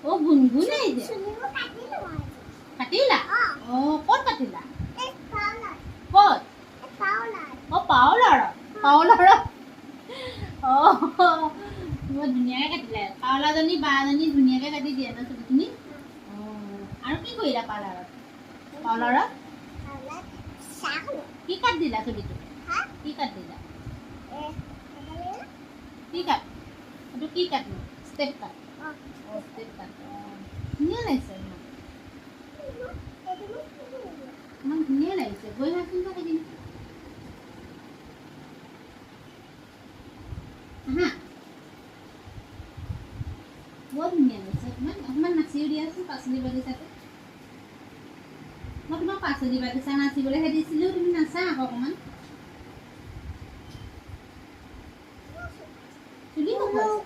অ' গুণগুণাইছে। কাটিলা? অ' ক'ত কাটিলা? ক'ত? অ' পাৱলাৰত। পাৱলাৰত। অ' বৰ ধুনীয়াকৈ কাটিলে। পাৱলাজনী বাজনী ধুনীয়াকৈ কাটি দিয়ে ন চুলিখিনি? অ' আৰু কি কৰিলা পাৰ্লাৰত? পাৰ্লাৰত কি কাট দিলা চুলিটো? কি কাট দিলা? কি কাট? এইটো কি কাট নো? Step cut? অ' ষ্টেপ কাট। অ' ধুনীয়া লাগিছে ইমান। ইমান ধুনীয়া লাগিছে। গৈ আহাচোন বাৰু সেইখিনি। আহা। বৰ ধুনীয়া লাগিছে। অকণমান নাচিও দিয়াচোন পাচলি বাগিচাতে। মই তোমাক পাচলি বাগিচা নাচিবলৈহে দিছিলোঁ, তুমি নাচা আকৌ অকণমান। চুলি কথা আছে।